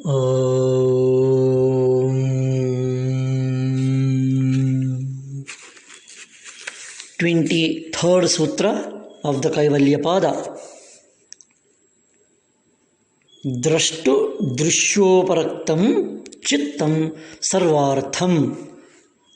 Om 23rd Sutra of the Kaivalya Pada. Drashtu Drishyoparaktam Chittam Sarvartham.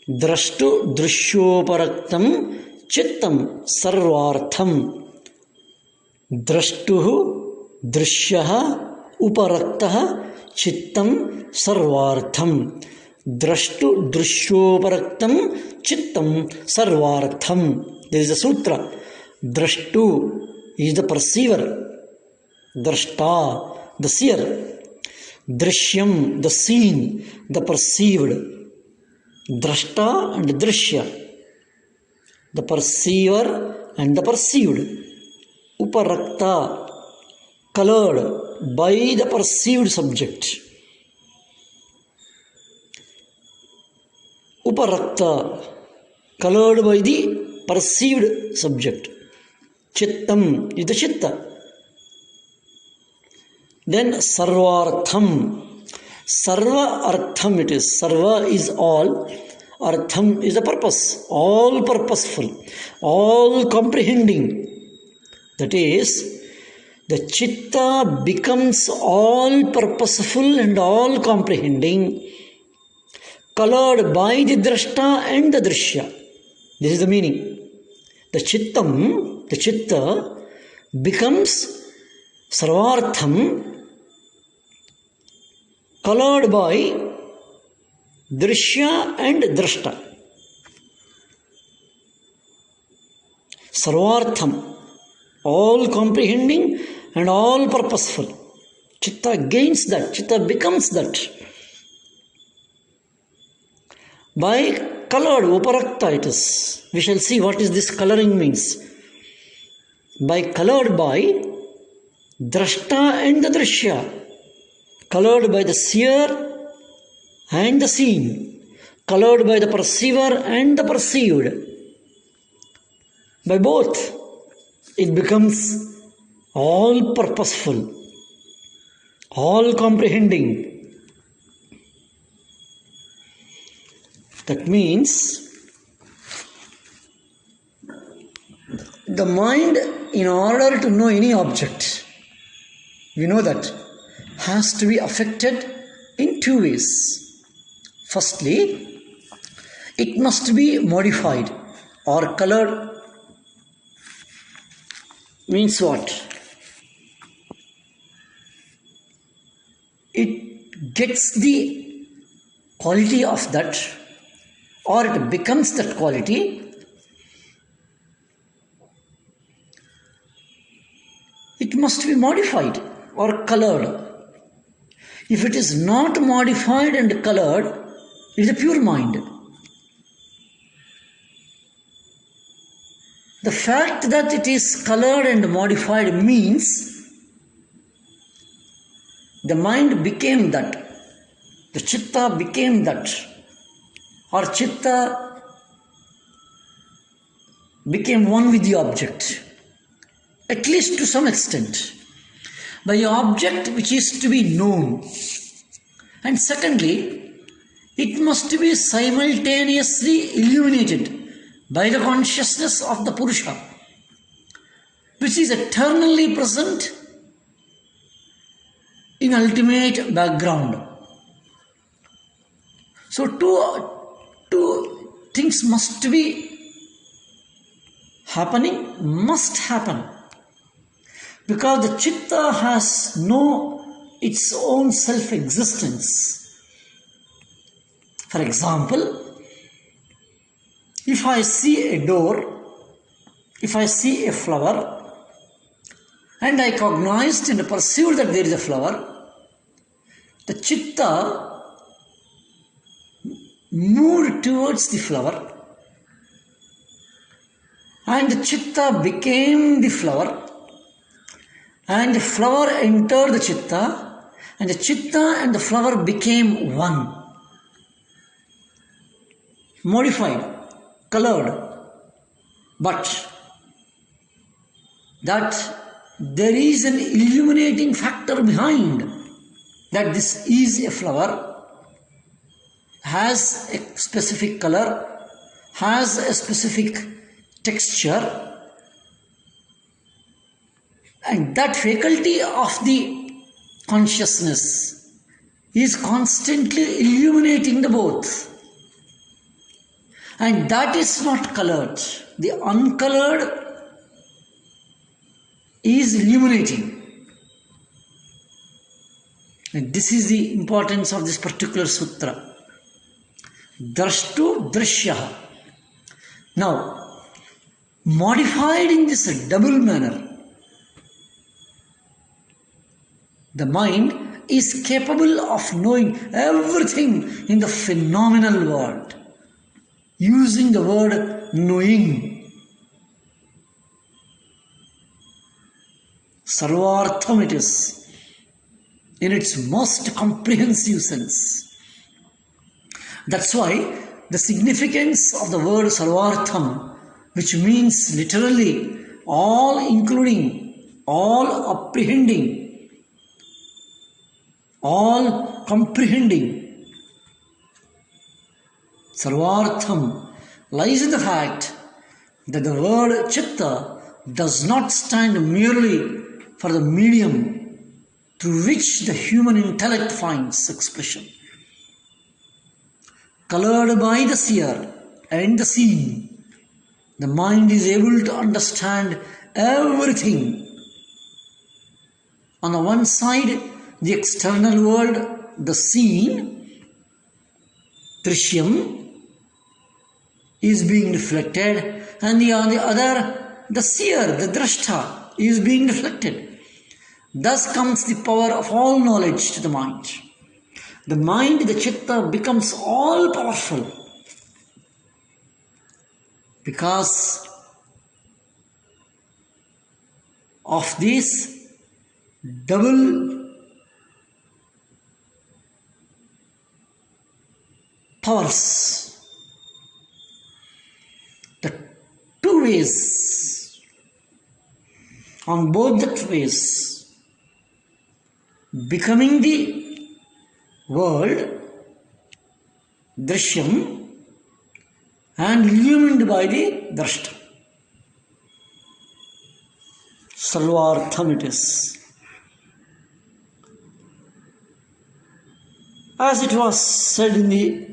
Drashtu Drishyoparaktam Chittam Sarvartham. Drashtuhu Drishyaha Uparaktaha Chittam Sarvartham. Drashtu Drishyoparaktam Chittam Sarvartham. There is a sutra. Drashtu is the perceiver. Drashta, the seer. Drishyam, the seen, the perceived. Drashta and drishya, the perceiver and the perceived. Uparakta, colored by the perceived subject. Uparakta, colored by the perceived subject. Chittam is the chitta. Then sarvartham. Sarva artham it is. Sarva is all. Artham is the purpose. All purposeful. All comprehending. That is, the chitta becomes all purposeful and all comprehending, colored by the drashta and the drishya. This is the meaning. The chitta becomes sarvartham, colored by drishya and drashta. Sarvartham, all comprehending and all purposeful. Chitta gains that, chitta becomes that. By colored, uparakta it is. We shall see what is this coloring means. By colored by drashta and the drishya, colored by the seer and the seen, colored by the perceiver and the perceived. By both, it becomes all purposeful, all comprehending. That means the mind, in order to know any object, we know that has to be affected in two ways. Firstly, it must be modified or colored. Means what? It gets the quality of that, or it becomes that quality. It must be modified or colored. If it is not modified and colored, it is a pure mind. The fact that it is colored and modified means the mind became that, the chitta became that, or chitta became one with the object, at least to some extent, by an object which is to be known. And secondly, it must be simultaneously illuminated by the consciousness of the Purusha, which is eternally present in ultimate background. So two things must be happening, must happen, because the chitta has its own self-existence. For example, if I see a door, if I see a flower, and I cognized and perceived that there is a flower, the chitta moved towards the flower, and the chitta became the flower, and the flower entered the chitta, and the chitta and the flower became one. Modified, colored, but that there is an illuminating factor behind that this is a flower, has a specific color, has a specific texture, and that faculty of the consciousness is constantly illuminating the both. And that is not colored. The uncolored is illuminating. And this is the importance of this particular sutra. Drashtu drashyaha. Now, modified in this double manner, the mind is capable of knowing everything in the phenomenal world, using the word knowing. Sarvartham it is, in its most comprehensive sense. That's why the significance of the word Sarvartham, which means literally all including, all apprehending, all comprehending, Sarvartham, lies in the fact that the word Chitta does not stand merely for the medium through which the human intellect finds expression. Colored by the seer and the seen, the mind is able to understand everything. On the one side, the external world, the seen, Drishyam, is being reflected, and on the other, the seer, the Drashta, is being reflected. Thus comes the power of all knowledge to the mind. The mind, the Chitta, becomes all powerful because of these double powers. The two ways, on both the ways, becoming the world, Drishyam, and illumined by the Drashta. Sarvartham it is. As it was said in the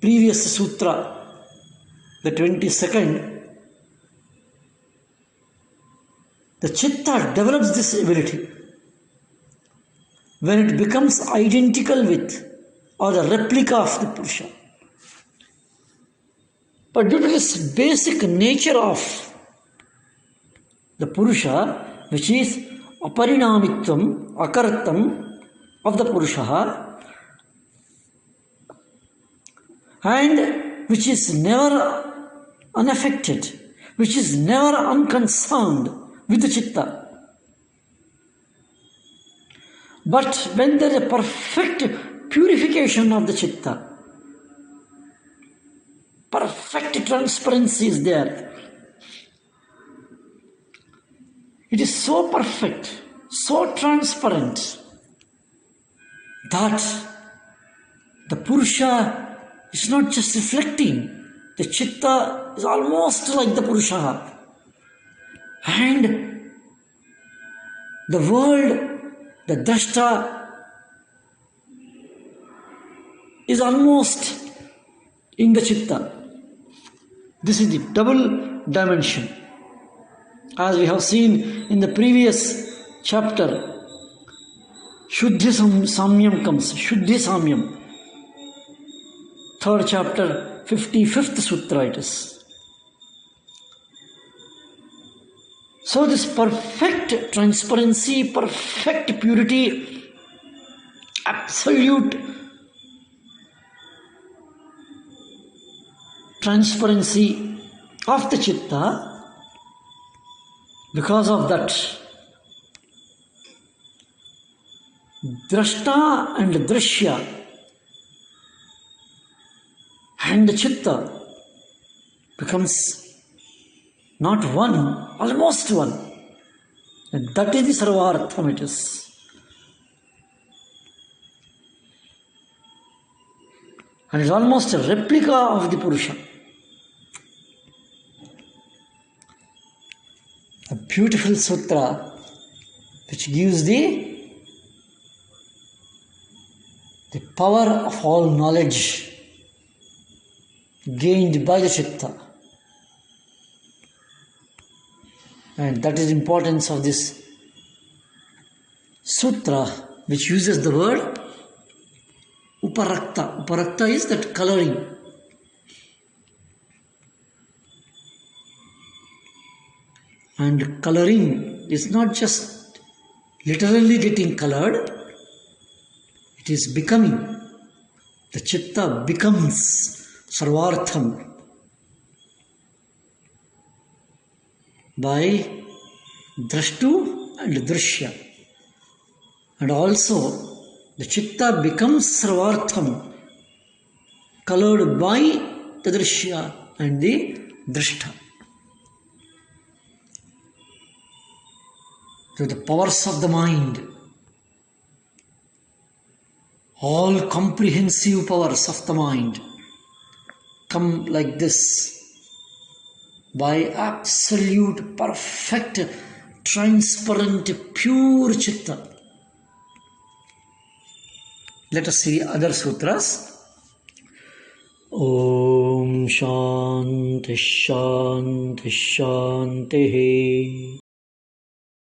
previous sutra, the 22nd, the Chitta develops this ability when it becomes identical with or the replica of the Purusha. But due to this basic nature of the Purusha, which is aparinamitvam, akarattam of the Purusha, and which is never unaffected, which is never unconcerned with the Chitta. But when there is a perfect purification of the Chitta, perfect transparency is there. It is so perfect, so transparent that the Purusha is not just reflecting, the Chitta is almost like the Purusha. And the world, the Drashta, is almost in the Chitta. This is the double dimension. As we have seen in the previous chapter, Shuddhi Samyam comes, Shuddhi Samyam. 3rd chapter, 55th sutra it is. So this perfect transparency, perfect purity, absolute transparency of the Chitta, because of that, Drashta and Drishya and the Chitta becomes not one, almost one. And that is the Sarvartham it is. and is almost a replica of the Purusha. A beautiful sutra which gives the power of all knowledge gained by the chitta. And that is the importance of this sutra, which uses the word uparakta. Uparakta is that coloring. And coloring is not just literally getting colored, it is becoming. The chitta becomes sarvartham by drashtu and drishya. And also the chitta becomes sarvartham colored by the drishya and the drishta. So the powers of the mind, all comprehensive powers of the mind come like this by absolute, perfect, transparent, pure chitta. Let us see other sutras. Om Shanti Shanti Shanti.